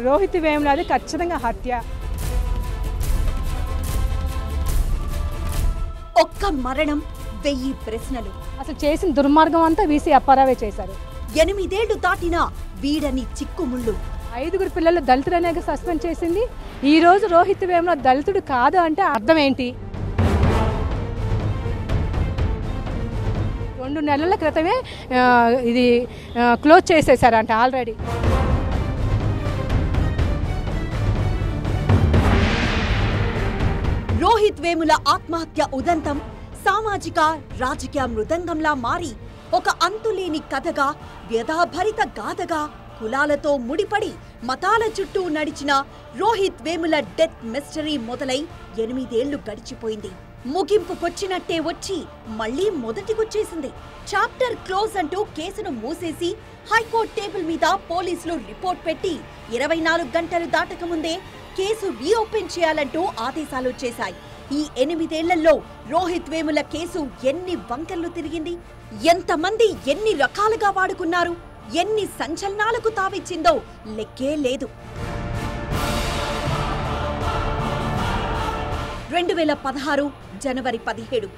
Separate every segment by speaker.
Speaker 1: రోహిత్ వేములది ఖచ్చితంగా హత్య.
Speaker 2: ఒక్క మరణం 1000 ప్రశ్నలు.
Speaker 1: అసలు చేసిన దుర్మార్గం అంతా వీసీ అప్పారావే చేశారు.
Speaker 2: 8 ఏళ్లు దాటినా వీడని చిక్కుముళ్ళు.
Speaker 1: 5 పిల్లలు దళితులనే సస్పెండ్ చేసింది. ఈ రోజు రోహిత్ వేముల దళితుడు కాదు అంటే అర్థం ఏంటి? 2 నెలల క్రితమే ఇది క్లోజ్ చేసేసారంట ఆల్రెడీ.
Speaker 2: రోహిత్ వేముల ఆత్మహత్య ఉదంతం సామాజిక రాజకీయ మృదంగంలా మారి ఒక అంతులేని కథగా, వ్యధాభరిత గాథగా, కులాలతో ముడిపడి మతాల చుట్టూ నడిచిన రోహిత్ వేముల డెత్ మిస్టరీ మొదలై 8 ఏళ్లు గడిచిపోయింది. ముగింపుకొచ్చినట్టే వచ్చి మళ్లీ మొదటికొచ్చేసింది. చాప్టర్ క్లోజ్ అంటూ కేసును మూసేసి హైకోర్టు టేబుల్ మీద పోలీసులు రిపోర్ట్ పెట్టి 24 గంటలు దాటకముందే కేసు రీఓపెన్ చేయాలంటూ ఆదేశాలొచ్చేశాయి. ఈ 8 ఏళ్లలో రోహిత్ వేముల కేసు ఎన్ని వంకర్లు తిరిగింది, ఎంతమంది ఎన్ని రకాలుగా వాడుకున్నారు, ఎన్ని సంచలనాలకు తావిచ్చిందో లెక్కే లేదు. 2016 జనవరి 17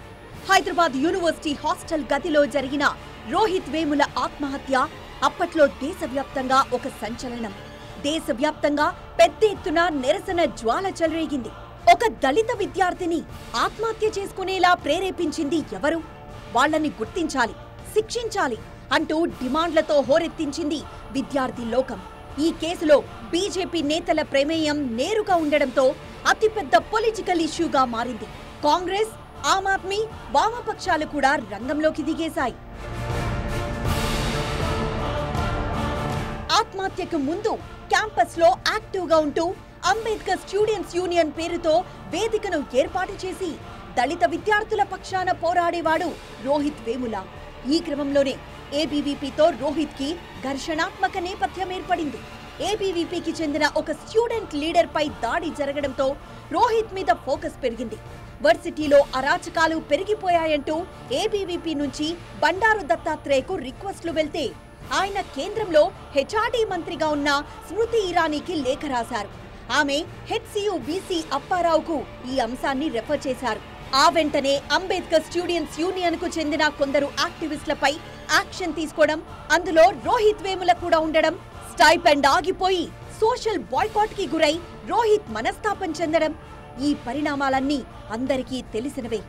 Speaker 2: హైదరాబాద్ యూనివర్సిటీ హాస్టల్ గదిలో జరిగిన రోహిత్ వేముల ఆత్మహత్య అప్పట్లో దేశవ్యాప్తంగా ఒక సంచలనం. దేశవ్యాప్తంగా పెద్ద ఎత్తున నిరసన జ్వాల చెలరేగింది. ఒక దళిత విద్యార్థిని ఆత్మహత్య చేసుకునేలా ప్రేరేపించింది ఎవరు? వాళ్ళని గుర్తించాలి, శిక్షించాలి అంటూ డిమాండ్లతో హోరెత్తించింది విద్యార్థి లోకం. ఈ కేసులో బీజేపీ నేతల ప్రమేయం నేరుగా ఉండడంతో అతిపెద్ద పొలిటికల్ ఇష్యూగా మారింది. కాంగ్రెస్, ఆమ్ ఆద్మీ, వామపక్షాలు కూడా రంగంలోకి దిగేశాయి. ఆత్మహత్యకు ముందు క్యాంపస్ లో యాక్టివ్ గా ఉంటూ అంబేద్కర్ స్టూడెంట్స్ యూనియన్ పేరుతో వేదికను ఏర్పాటు చేసి దళిత విద్యార్థుల పక్షాన పోరాడేవాడు రోహిత్ వేముల. ఈ క్రమంలోనే ఏబీవీపీతో రోహిత్ కి ఘర్షణాత్మక నేపథ్యం ఏర్పడింది. ఏబీవీపీకి చెందిన ఒక స్టూడెంట్ లీడర్ పై దాడి జరగడంతో రోహిత్ మీద ఫోకస్ పెరిగింది. వర్సిటీలో అరాచకాలు పెరిగిపోయాయంటూ ఏబీవీపీ నుంచి బండారు దత్తాత్రేయకు రిక్వెస్ట్లు వెళ్తే ఆయన కేంద్రంలో హెచ్ఆర్డీ మంత్రిగా ఉన్న స్మృతి ఇరానీకి లేఖ రాశారు. ఆమె హెచ్సియు వీసీ అప్పారావుకు ఈ అంశాన్ని రెఫర్ చేశారు. ఆ వెంటనే అంబేద్కర్ స్టూడెంట్స్ యూనియన్ కు చెందిన కొందరు యాక్టివిస్టులపై యాక్షన్ తీసుకోవడం, అందులో రోహిత్ వేముల కూడా ఉండడం, స్టైపెండ్ ఆగిపోయి సోషల్ బాయ్కాట్ కి గురై రోహిత్ మనస్తాపం చెందడం, ఈ పరిణామాలన్నీ అందరికీ తెలిసినవే.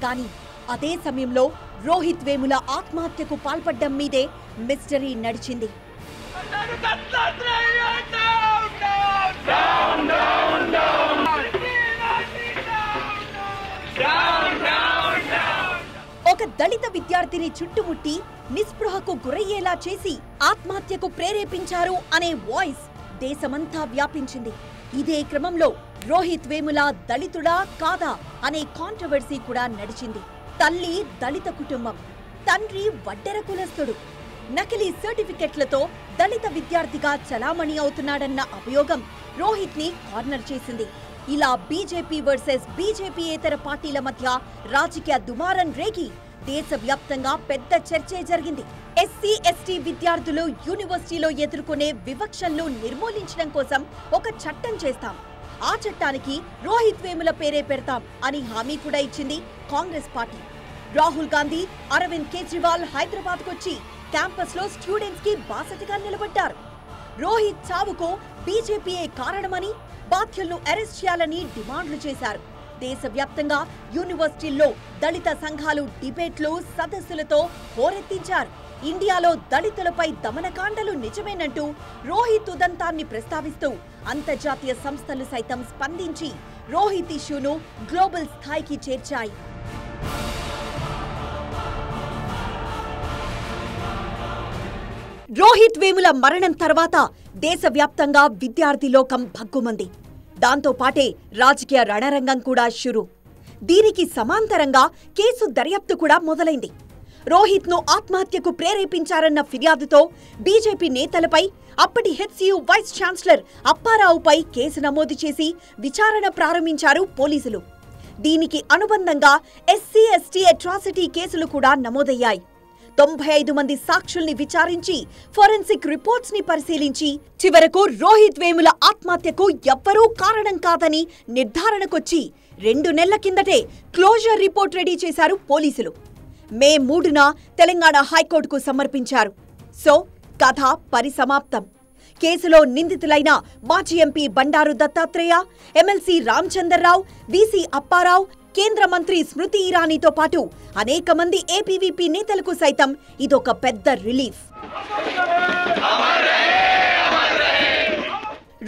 Speaker 2: కానీ అదే సమయంలో రోహిత్ వేముల ఆత్మహత్యకు పాల్పడ్డం మీదే మిస్టరీ నడిచింది. ఒక దళిత విద్యార్థిని చుట్టుముట్టి నిస్పృహకు గురయ్యేలా చేసి ఆత్మహత్యకు ప్రేరేపించారు అనే వాయిస్ దేశమంతా వ్యాపించింది. ఇదే క్రమంలో రోహిత్ వేముల దళితుడా కాదా అనే కాంట్రవర్సీ కూడా నడిచింది. తల్లి దళిత కుటుంబం, తండ్రి వడ్డెర కులస్తుడు, నకిలీ సర్టిఫికెట్లతో దళిత విద్యార్థిగా చలామణి అవుతున్నాడన్న అభియోగం రోహిత్ ని కార్నర్ చేసింది. ఇలా బీజేపీ వర్సెస్ బీజేపీయేతర పార్టీల మధ్య రాజకీయ దుమారం రేగి దేశవ్యాప్తంగా పెద్ద చర్చే జరిగింది. ఎస్సీ ఎస్టీ విద్యార్థులు యూనివర్సిటీలో ఎదుర్కొనే వివక్షలను నిర్మూలించడం కోసం ఒక చట్టం చేస్తాం, ఆ చట్టానికి రోహిత్ వేముల పేరే పెడతాం అని హామీ కూడా ఇచ్చింది కాంగ్రెస్ పార్టీ. రాహుల్ గాంధీ, అరవింద్ కేజ్రీవాల్ హైదరాబాద్ కొచ్చి క్యాంపస్ లో స్టూడెంట్స్ కి బాసటగా నిలబడ్డారు. రోహిత్ చావుకు బీజేపీయే కారణమని, బాధ్యులను అరెస్ట్ చేయాలని డిమాండ్లు చేశారు. దేశవ్యాప్తంగా యూనివర్సిటీల్లో దళిత సంఘాలు డిబేట్లు, సదస్సులతో హోరెత్తించారు. ఇండియాలో దళితులపై దమనకాండలు నిజమేనంటూ రోహిత్ ఉదంతాన్ని ప్రస్తావిస్తూ అంతర్జాతీయ సంస్థలు సైతం స్పందించి రోహిత్ ఇష్యూను గ్లోబల్ స్థాయికి చేర్చాయి. రోహిత్ వేముల మరణం తర్వాత దేశవ్యాప్తంగా విద్యార్థి లోకం భగ్గుమంది. దాంతో పాటే రాజకీయ రణరంగం కూడా షురు. దీనికి సమాంతరంగా కేసు దర్యాప్తు కూడా మొదలైంది. రోహిత్ ను ఆత్మహత్యకు ప్రేరేపించారన్న ఫిర్యాదుతో బీజేపీ నేతలపై, అప్పటి హెచ్సియు వైస్ ఛాన్సలర్ అప్పారావుపై కేసు నమోదు చేసి విచారణ ప్రారంభించారు పోలీసులు. దీనికి అనుబంధంగా ఎస్సీ ఎస్టీ అట్రాసిటీ కేసులు కూడా నమోదయ్యాయి. 95 మంది సాక్షుల్ని విచారించి ఫోరెన్సిక్ రిపోర్ట్స్ ని పరిశీలించి చివరకు రోహిత్ వేముల ఆత్మహత్యకు ఎవ్వరూ కారణం కాదని నిర్ధారణకొచ్చి 2 నెలల కిందటే క్లోజర్ రిపోర్ట్ రెడీ చేశారు పోలీసులు. మే 3న తెలంగాణ హైకోర్టుకు సమర్పించారు. సో కథ పరిసమాప్తం. కేసులో నిందితులైన మాజీ MP Bandaru Dattatreya, MLC Ramachandra Rao, VC Apparao, కేంద్ర మంత్రి స్మృతి ఇరానీతో పాటు అనేక మంది ఏపీవీపీ నేతలకు సైతం ఇదొక పెద్ద రిలీఫ్.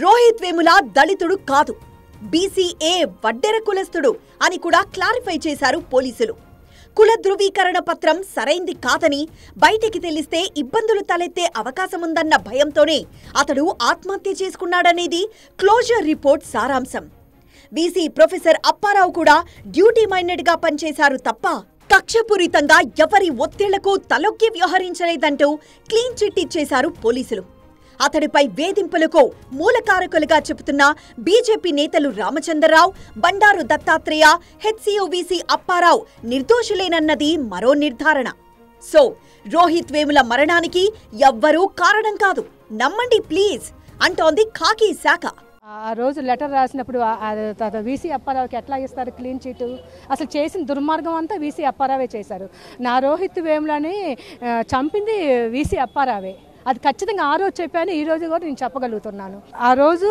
Speaker 2: రోహిత్ వేముల దళితుడు కాదు, బీసీఏ వడ్డెర కులస్తుడు అని కూడా క్లారిఫై చేశారు పోలీసులు. కుల ధృవీకరణ పత్రం సరైంది కాదని బయటికి తెలిస్తే ఇబ్బందులు తలెత్తే అవకాశముందన్న భయంతోనే అతడు ఆత్మహత్య చేసుకున్నాడనేది క్లోజర్ రిపోర్ట్ సారాంశం. వీసీ ప్రొఫెసర్ అప్పారావు కూడా డ్యూటీ మైండెడ్గా పనిచేశారు తప్ప కక్షపూరితంగా ఎవరి ఒత్తిళ్లకు తలొగ్గి వ్యవహరించలేదంటూ క్లీన్ చిట్ ఇచ్చేశారు పోలీసులు. అతడిపై వేధింపులకు మూలకారకులుగా చెబుతున్న బీజేపీ నేతలు రామచంద్రరావు, బండారు దత్తాత్రేయ, హెచ్సీయూ వీసీ అప్పారావు నిర్దోషులేనన్నది మరో నిర్ధారణ. సో రోహిత్ వేముల మరణానికి ఎవ్వరూ కారణం కాదు, నమ్మండి ప్లీజ్ అంటోంది ఖాకీ శాఖ.
Speaker 1: ఆ రోజు లెటర్ రాసినప్పుడు వీసీ అప్పారావుకి ఎట్లా ఇస్తారు క్లీన్ చీట్? అసలు చేసిన దుర్మార్గం అంతా వీసీ అప్పారావే చేశారు. నా రోహిత్ వేములని చంపింది వీసీ అప్పారావే. అది ఖచ్చితంగా ఆ రోజు చెప్పాను, ఈ రోజు కూడా నేను చెప్పగలుగుతున్నాను. ఆ రోజు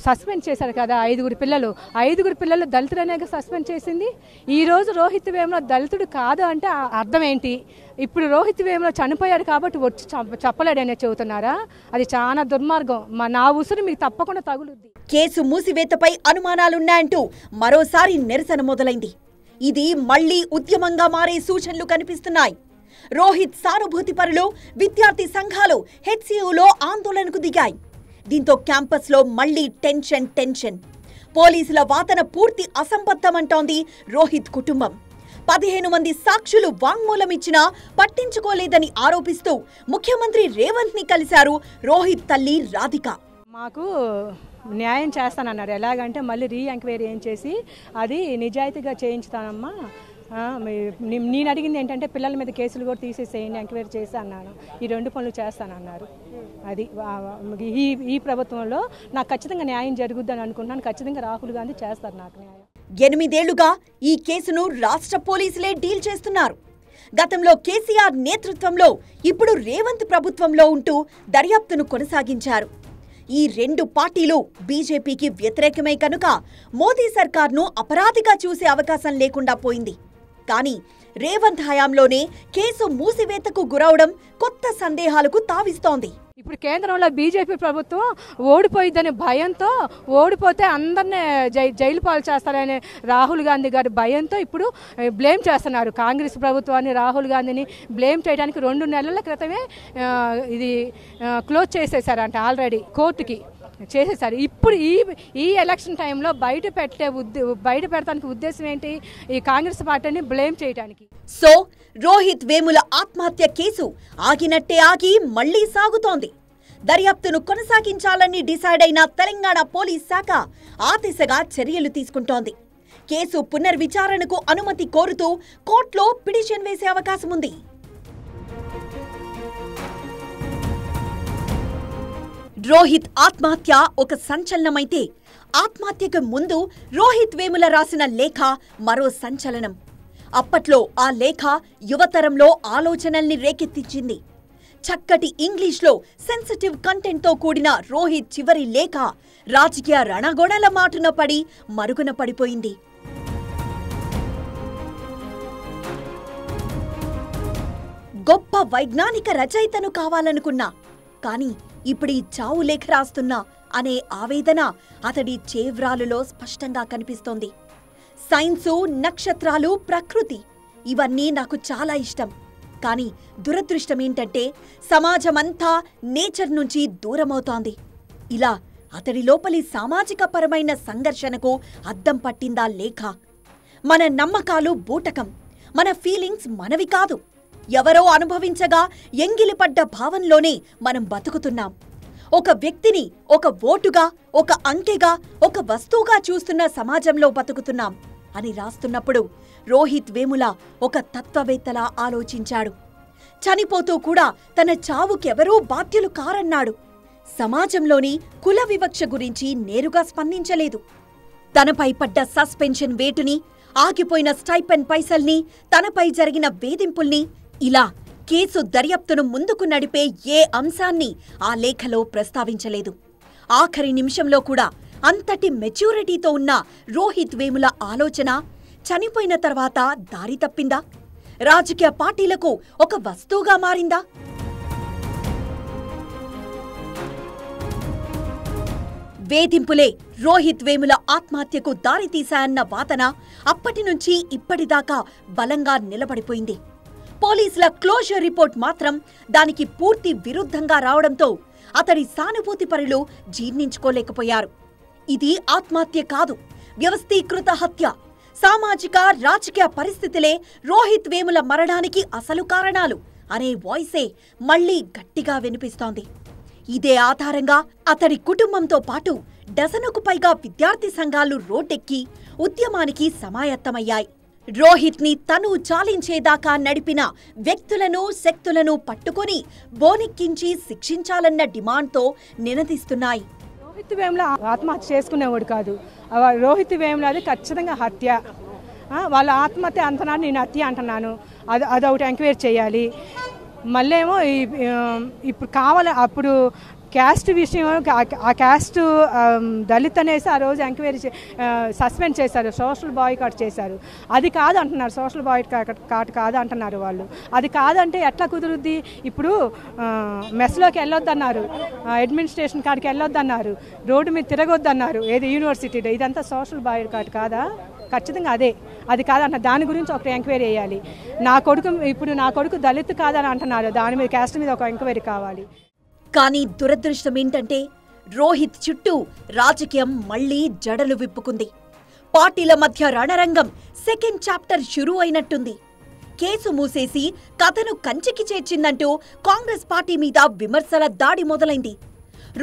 Speaker 1: సస్పెండ్ చేశారు కదా 5 పిల్లలు. 5 పిల్లలు దళితులనే సస్పెండ్ చేసింది. ఈ రోజు రోహిత్ వేముల దళితుడు కాదు అంటే అర్థం ఏంటి? ఇప్పుడు రోహిత్ వేముల చనిపోయాడు కాబట్టి వచ్చి చెప్పలేడనే చెబుతున్నారా? అది చాలా దుర్మార్గం. నా ఉసురు మీకు తప్పకుండా తగులుద్ది.
Speaker 2: కేసు మూసివేతపై అనుమానాలున్నాయంటూ మరోసారి నిరసన మొదలైంది. ఇది మళ్లీ ఉద్యమంగా మారే సూచనలు కనిపిస్తున్నాయి. రోహిత్ సానుభూతి పరులు, విద్యార్థి సంఘాలు హెచ్సీయూలో ఆందోళనకు దిగాయి. దీంతో క్యాంపస్లో మళ్లీ టెన్షన్. పోలీసుల వాదన పూర్తి అసంబద్ధమంటోంది రోహిత్ కుటుంబం. 15 మంది సాక్షులు వాంగ్మూలమిచ్చినా పట్టించుకోలేదని ఆరోపిస్తూ ముఖ్యమంత్రి రేవంత్ ని కలిశారు రోహిత్ తల్లి రాధిక.
Speaker 1: మాకు న్యాయం చేస్తానన్నారు. ఎలాగంటే మళ్ళీ రీ-ఎంక్వైరీ చేసి అది నిజాయితీగా చేయించుతానమ్మా. నేను అడిగింది ఏంటంటే పిల్లల మీద కేసులు కూడా తీసేసేయండి, ఎంక్వైరీ చేసి అన్నాను. ఈ 2 పనులు చేస్తానన్నారు. అది ఈ ప్రభుత్వంలో నాకు ఖచ్చితంగా న్యాయం జరుగుద్దని అనుకుంటున్నాను. ఖచ్చితంగా రాహుల్ గాంధీ చేస్తారు నాకు న్యాయం.
Speaker 2: 8 ఏళ్లుగా ఈ కేసును రాష్ట్ర పోలీసులే డీల్ చేస్తున్నారు. గతంలో కేసీఆర్ నేతృత్వంలో, ఇప్పుడు రేవంత్ ప్రభుత్వంలో ఉంటూ దర్యాప్తును కొనసాగించారు. ఈ 2 పార్టీలు బీజేపీకి వ్యతిరేకమే కనుక మోదీ సర్కార్ను అపరాధిగా చూసే అవకాశం లేకుండా పోయింది. కానీ రేవంత్ హయాంలోనే కేసు మూసివేతకు గురవడం కొత్త సందేహాలకు తావిస్తోంది.
Speaker 1: ఇప్పుడు కేంద్రంలో బీజేపీ ప్రభుత్వం ఓడిపోయిద్దని భయంతో, ఓడిపోతే అందరినీ జైలు పాలు చేస్తారనే రాహుల్ గాంధీ గారి భయంతో ఇప్పుడు బ్లేమ్ చేస్తున్నారు. కాంగ్రెస్ ప్రభుత్వాన్ని, రాహుల్ గాంధీని బ్లేమ్ చేయడానికి 2 నెలల క్రితమే ఇది క్లోజ్ చేసేసారంట. ఆల్రెడీ కోర్టుకి చేసేసారు. ఇప్పుడు ఈ ఎలక్షన్ టైంలో బయట పెడతానికి ఉద్దేశం ఏంటి? ఈ కాంగ్రెస్ పార్టీని బ్లేమ్ చేయడానికి.
Speaker 2: సో రోహిత్ వేముల ఆత్మహత్య కేసు ఆగినట్టే ఆగి మళ్లీ సాగుతోంది. దర్యాప్తును కొనసాగించాలని డిసైడ్ అయిన తెలంగాణ పోలీస్ శాఖ ఆ దిశగా చర్యలు తీసుకుంటోంది. కేసు పునర్విచారణకు అనుమతి కోరుతూ కోర్టులో పిటిషన్ వేసే అవకాశం ఉంది. రోహిత్ ఆత్మహత్య ఒక సంచలనమైతే, ఆత్మహత్యకు ముందు రోహిత్ వేముల రాసిన లేఖ మరో సంచలనం. అప్పట్లో ఆ లేఖ యువతరంలో ఆలోచనల్ని రేకెత్తించింది. చక్కటి ఇంగ్లీష్లో సెన్సిటివ్ కంటెంట్తో కూడిన రోహిత్ చివరి లేఖ రాజకీయ రణగొణల మాటున పడి మరుగున పడిపోయింది. గొప్ప వైజ్ఞానిక రచయితను కావాలనుకున్నా, కానీ ఇప్పుడు ఈ చావు లేఖ రాస్తున్నా అనే ఆవేదన అతడి చేవ్రాలులో స్పష్టంగా కనిపిస్తోంది. సైన్సు, నక్షత్రాలు, ప్రకృతి ఇవన్నీ నాకు చాలా ఇష్టం. కానీ దురదృష్టం ఏంటంటే సమాజమంతా నేచర్ నుంచి దూరమవుతోంది. ఇలా అతడి లోపలి సామాజిక పరమైన సంఘర్షణకు అద్దం పట్టిందా లేఖ. మన నమ్మకాలు బూటకం, మన ఫీలింగ్స్ మనవి కాదు. ఎవరో అనుభవించగా ఎంగిలిపడ్డ భావంలోనే మనం బతుకుతున్నాం. ఒక వ్యక్తిని ఒక ఓటుగా, ఒక అంకెగా, ఒక వస్తువుగా చూస్తున్న సమాజంలో బతుకుతున్నాం అని రాస్తున్నప్పుడు రోహిత్ వేముల ఒక తత్వవేత్తలా ఆలోచించాడు. చనిపోతూ కూడా తన చావుకెవరూ బాధ్యులు కారన్నాడు. సమాజంలోని కుల వివక్ష గురించి నేరుగా స్పందించలేదు. తనపై పడ్డ సస్పెన్షన్ వేటుని, ఆగిపోయిన స్టైపెండ్ పైసల్ని, తనపై జరిగిన వేధింపుల్ని, ఇలా కేసు దర్యాప్తును ముందుకు నడిపే ఏ అంశాన్ని ఆ లేఖలో ప్రస్తావించలేదు. ఆఖరి నిమిషంలో కూడా అంతటి మెచ్యూరిటీతో ఉన్న రోహిత్ వేముల ఆలోచన చనిపోయిన తర్వాత దారి తప్పిందా? రాజకీయ పార్టీలకు ఒక వస్తువుగా మారిందా? వేధింపులే రోహిత్ వేముల ఆత్మహత్యకు దారితీశాయన్న వాదన అప్పటినుంచి ఇప్పటిదాకా బలంగా నిలబడిపోయింది. పోలీసుల క్లోజర్ రిపోర్ట్ మాత్రం దానికి పూర్తి విరుద్ధంగా రావడంతో అతడి సానుభూతిపరులు జీర్ణించుకోలేకపోయారు. ఇది ఆత్మహత్య కాదు, వ్యవస్థీకృత హత్య. సామాజిక రాజకీయ పరిస్థితులే రోహిత్ వేముల మరణానికి అసలు కారణాలు అనే వాయిసే మళ్లీ గట్టిగా వినిపిస్తోంది. ఇదే ఆధారంగా అతడి కుటుంబంతో పాటు డజనుకు పైగా విద్యార్థి సంఘాలు రోడ్డెక్కి ఉద్యమానికి సమాయత్తమయ్యాయి. రోహిత్ ని తను చాలించేదాకా నడిపిన వ్యక్తులను, శక్తులను పట్టుకొని బోనెక్కించి శిక్షించాలన్న డిమాండ్తో నినదిస్తున్నాయి.
Speaker 1: రోహిత్ వేముల ఆత్మహత్య చేసుకునేవాడు కాదు. రోహిత్ వేముల అది ఖచ్చితంగా హత్య. వాళ్ళ ఆత్మహత్య అంటున్నాను, నేను హత్య అంటున్నాను. అదొకటి ఎంక్వైరీ చేయాలి. మళ్ళేమో ఇప్పుడు కావాలి, అప్పుడు క్యాస్ట్ విషయం, ఆ క్యాస్ట్ దళిత్ అనేసి ఆ రోజు ఎంక్వైరీ సస్పెండ్ చేశారు, సోషల్ బాయ్కాట్ చేశారు. అది కాదు అంటున్నారు, సోషల్ బాయ్కాట్ కాదు అంటున్నారు వాళ్ళు. అది కాదంటే ఎట్లా కుదురుద్ది? ఇప్పుడు మెస్లోకి వెళ్ళొద్దన్నారు, అడ్మినిస్ట్రేషన్ కాడికి వెళ్ళొద్దన్నారు, రోడ్డు మీద తిరగొద్దన్నారు, ఏది యూనివర్సిటీలో. ఇదంతా సోషల్ బాయ్కాట్ కాదా? ఖచ్చితంగా అదే. అది కాదంట. దాని గురించి ఒక ఎంక్వైరీ వేయాలి. నా కొడుకు దళిత్ కాదని అంటున్నారు, దాని మీద క్యాస్ట్ మీద ఒక ఎంక్వైరీ కావాలి.
Speaker 2: కానీ దురదృష్టం ఏంటంటే రోహిత్ చుట్టూ రాజకీయం మళ్లీ జడలు విప్పుకుంది. పార్టీల మధ్య రణరంగం సెకండ్ చాప్టర్ షురూ అయినట్టుంది. కేసు మూసేసి కథను కంచికి చేర్చిందంటూ కాంగ్రెస్ పార్టీ మీద విమర్శల దాడి మొదలైంది.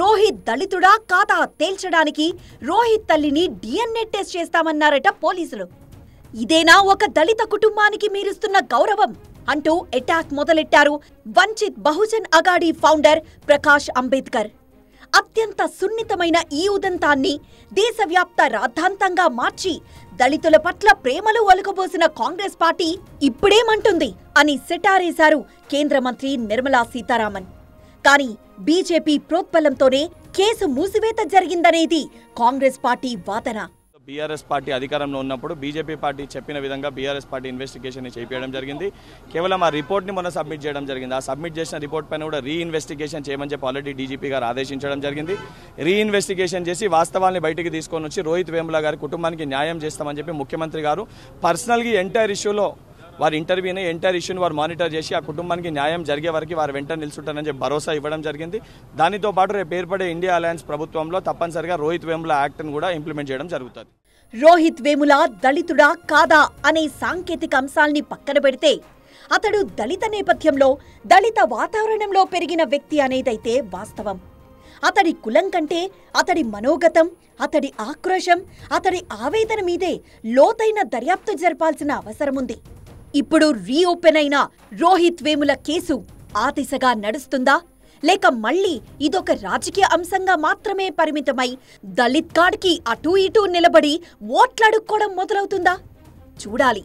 Speaker 2: రోహిత్ దళితుడా కాదా తేల్చడానికి రోహిత్ తల్లిని DNA టెస్ట్ చేస్తామన్నారట పోలీసులు. ఇదేనా ఒక దళిత కుటుంబానికి మీరిస్తున్న గౌరవం అంటూ అటాక్ మొదలెట్టారు వంచిత్ బహుజన్ అగాడి ఫౌండర్ ప్రకాష్ అంబేద్కర్. అత్యంత సున్నితమైన ఈ ఉదంతాన్ని దేశవ్యాప్త రాద్ధాంతంగా మార్చి దళితుల పట్ల ప్రేమలు ఒలకబోసిన కాంగ్రెస్ పార్టీ ఇప్పుడేమంటుంది అని సెటారేశారు కేంద్ర మంత్రి నిర్మలా సీతారామన్. కానీ బీజేపీ ప్రోత్బలంతోనే కేసు మూసివేత జరిగిందనేది కాంగ్రెస్ పార్టీ వాదన.
Speaker 3: బీఆర్ఎస్ పార్టీ అధికారంలో ఉన్నప్పుడు బీజేపీ పార్టీ చెప్పిన విధంగా బీఆర్ఎస్ పార్టీ ఇన్వెస్టిగేషన్ చేయించడం జరిగింది. కేవలం ఆ రిపోర్ట్ని మనం సబ్మిట్ చేయడం జరిగింది. ఆ సబ్మిట్ చేసిన రిపోర్ట్ పైన కూడా రీఇన్వెస్టిగేషన్ చేయమని చెప్పి ఆల్రెడీ డీజీపీ గారు ఆదేశించడం జరిగింది. రీఇన్వెస్టిగేషన్ చేసి వాస్తవాన్ని బయటికి తీసుకొని వచ్చి రోహిత్ వేముల గారి కుటుంబానికి న్యాయం చేస్తామని చెప్పి ముఖ్యమంత్రి గారు పర్సనల్గా ఎంటైర్ ఇష్యూలో వారి ఇంటర్వ్యూని ఎంటైర్ ఇష్యూని వారు మానిటర్ చేసి ఆ కుటుంబానికి న్యాయం జరిగే వరకు వారు వెంట నిలుచుంటారని చెప్పి భరోసా ఇవ్వడం జరిగింది. దానితో పాటు రేపు ఏర్పడే ఇండియా అలయన్స్ ప్రభుత్వంలో తప్పనిసరిగా రోహిత్ వేముల యాక్ట్ను కూడా ఇంప్లిమెంట్ చేయడం జరుగుతుంది.
Speaker 2: రోహిత్ వేముల దళితుడా కాదా అనే సాంకేతిక అంశాల్ని పక్కన పెడితే అతడు దళిత నేపథ్యంలో, దళిత వాతావరణంలో పెరిగిన వ్యక్తి అనేదైతే వాస్తవం. అతడి కులం కంటే అతడి మనోగతం, అతడి ఆక్రోశం, అతడి ఆవేదన మీదే లోతైన దర్యాప్తు జరపాల్సిన అవసరముంది. ఇప్పుడు రీఓపెన్ అయిన రోహిత్ వేముల కేసు ఆ దిశగా నడుస్తుందా, లేక మళ్లీ ఇదొక రాజకీయ అంశంగా మాత్రమే పరిమితమై దళిత్ కాడ్కి అటూ ఇటూ నిలబడి ఓట్లాడుకోవడం మొదలవుతుందా? చూడాలి.